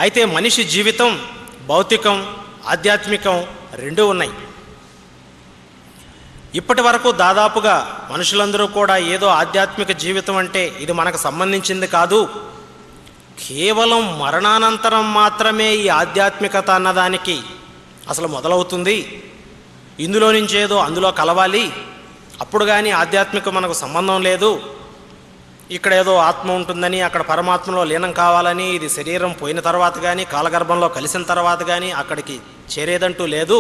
అయితే మనిషి జీవితం భౌతికం, ఆధ్యాత్మికం రెండూ ఉన్నాయి. ఇప్పటి వరకు దాదాపుగా మనుషులందరూ కూడా ఏదో ఆధ్యాత్మిక జీవితం అంటే ఇది మనకు సంబంధించింది కాదు, కేవలం మరణానంతరం మాత్రమే ఈ ఆధ్యాత్మికత అన్నదానికి అసలు మొదలవుతుంది, ఇందులో నుంచి ఏదో అందులో కలవాలి, అప్పుడు కానీ ఆధ్యాత్మిక మనకు సంబంధం లేదు, ఇక్కడ ఏదో ఆత్మ ఉంటుందని అక్కడ పరమాత్మలో లీనం కావాలని, ఇది శరీరం పోయిన తర్వాత కానీ కాలగర్భంలో కలిసిన తర్వాత కానీ అక్కడికి చేరేదంటూ లేదు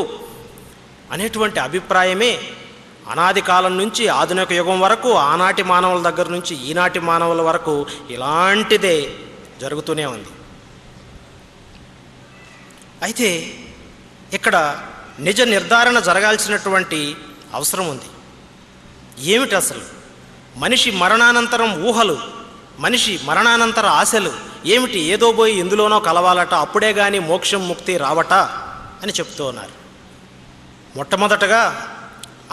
అనేటువంటి అభిప్రాయమే అనాది కాలం నుంచి ఆధునిక యుగం వరకు, ఆనాటి మానవుల దగ్గర నుంచి ఈనాటి మానవుల వరకు ఇలాంటిదే జరుగుతూనే ఉంది. అయితే ఇక్కడ నిజ నిర్ధారణ జరగాల్సినటువంటి అవసరం ఉంది. ఏమిటి అసలు మనిషి మరణానంతరం ఊహలు, మనిషి మరణానంతర ఆశలు ఏమిటి? ఏదో పోయి ఎందులోనో కలవాలట, అప్పుడే కానీ మోక్షం ముక్తి రావట అని చెప్తూ ఉన్నారు. మొట్టమొదటగా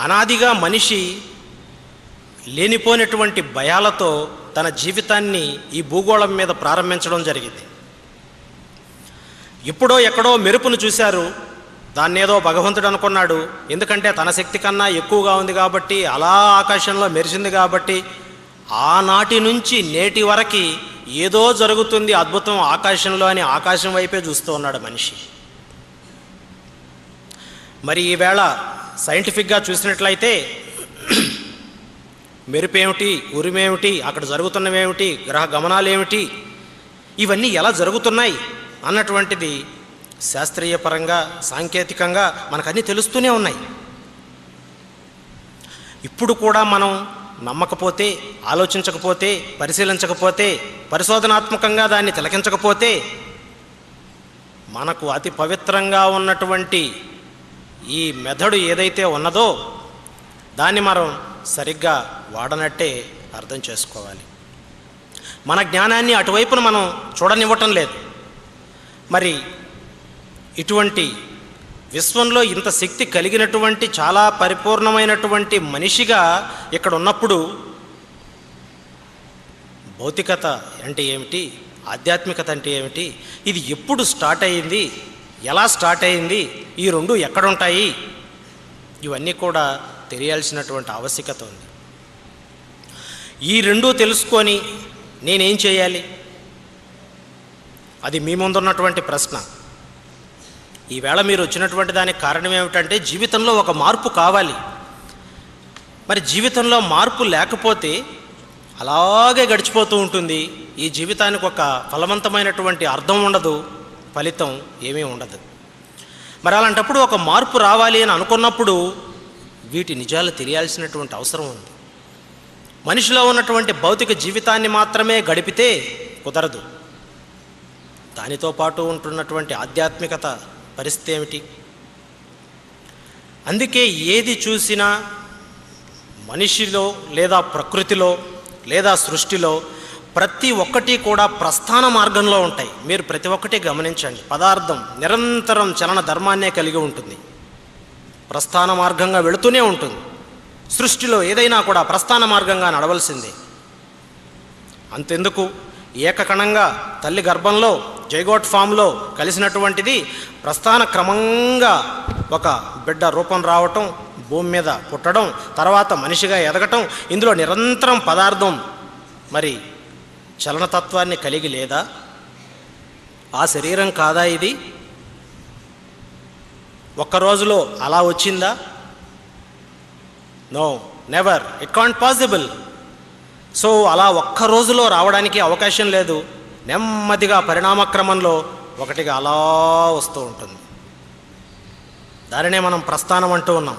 అనాదిగా మనిషి లేనిపోయినటువంటి భయాలతో తన జీవితాన్ని ఈ భూగోళం మీద ప్రారంభించడం జరిగింది. ఎప్పుడో ఎక్కడో మెరుపును చూశారు, దాన్నేదో భగవంతుడు అనుకున్నాడు, ఎందుకంటే తన శక్తి కన్నా ఎక్కువగా ఉంది కాబట్టి, అలా ఆకాశంలో మెరిసింది కాబట్టి. ఆనాటి నుంచి నేటి వరకు ఏదో జరుగుతుంది అద్భుతం ఆకాశంలో అని ఆకాశం వైపే చూస్తూ ఉన్నాడు మనిషి. మరి ఈవేళ సైంటిఫిక్గా చూసినట్లయితే మెరుపేమిటి, ఉరిమేమిటి, అక్కడ జరుగుతున్నవేమిటి, గ్రహ గమనాలు ఏమిటి, ఇవన్నీ ఎలా జరుగుతున్నాయి అన్నటువంటిది శాస్త్రీయ పరంగా సాంకేతికంగా మనకన్నీ తెలుస్తూనే ఉన్నాయి. ఇప్పుడు కూడా మనం నమ్మకపోతే, ఆలోచించకపోతే, పరిశీలించకపోతే, పరిశోధనాత్మకంగా దాన్ని తిలకించకపోతే మనకు అతి పవిత్రంగా ఉన్నటువంటి ఈ మెథడు ఏదైతే ఉన్నదో దాన్ని మనం సరిగ్గా వాడనట్టే అర్థం చేసుకోవాలి. మన జ్ఞానాన్ని అటువైపున మనం చూడనివ్వటం లేదు. మరి ఇటువంటి విశ్వంలో ఇంత శక్తి కలిగినటువంటి చాలా పరిపూర్ణమైనటువంటి మనిషిగా ఇక్కడ ఉన్నప్పుడు భౌతికత అంటే ఏమిటి, ఆధ్యాత్మికత అంటే ఏమిటి, ఇది ఎప్పుడు స్టార్ట్ అయ్యింది, ఎలా స్టార్ట్ అయ్యింది, ఈ రెండు ఎక్కడుంటాయి, ఇవన్నీ కూడా తెలియాల్సినటువంటి ఆవశ్యకత ఉంది. ఈ రెండూ తెలుసుకొని నేనేం చేయాలి, అది మీ ముందున్నటువంటి ప్రశ్న. ఈవేళ మీరు వచ్చినటువంటి దానికి కారణం ఏమిటంటే జీవితంలో ఒక మార్పు కావాలి. మరి జీవితంలో మార్పు లేకపోతే అలాగే గడిచిపోతూ ఉంటుంది. ఈ జీవితానికి ఒక ఫలవంతమైనటువంటి అర్థం ఉండదు, ఫలితం ఏమీ ఉండదు. మరి అలాంటప్పుడు ఒక మార్పు రావాలి అని అనుకున్నప్పుడు వీటి నిజాలు తెలియాల్సినటువంటి అవసరం ఉంది. మనిషిలో ఉన్నటువంటి భౌతిక జీవితాన్ని మాత్రమే గడిపితే కుదరదు. దానితో పాటు ఉంటున్నటువంటి ఆధ్యాత్మికత పరిస్థితి ఏమిటి? అందుకే ఏది చూసినా మనిషిలో లేదా ప్రకృతిలో లేదా సృష్టిలో ప్రతి ఒక్కటి కూడా ప్రస్థాన మార్గంలో ఉంటాయి. మీరు ప్రతి ఒక్కటి గమనించండి. పదార్థం నిరంతరం చలన ధర్మాన్నే కలిగి ఉంటుంది, ప్రస్థాన మార్గంగా వెళుతూనే ఉంటుంది. సృష్టిలో ఏదైనా కూడా ప్రస్థాన మార్గంగా నడవలసిందే. అంతెందుకు, ఏకకణంగా తల్లి గర్భంలో జైగోట్ ఫామ్లో కలిసినటువంటిది ప్రస్థాన క్రమంగా ఒక బిడ్డ రూపం రావటం, భూమి మీద పుట్టడం, తర్వాత మనిషిగా ఎదగటం, ఇందులో నిరంతరం పదార్థం మరి చలనతత్వాన్ని కలిగి లేదా? ఆ శరీరం కాదా ఇది? ఒక్క రోజులో అలా వచ్చిందా? No, never, it can't possible. So అలా ఒక్క రోజులో రావడానికి అవకాశం లేదు. నెమ్మదిగా పరిణామక్రమంలో ఒకటిగా అలా వస్తూ ఉంటుంది. దానినే మనం ప్రస్థానం అంటూ ఉన్నాం.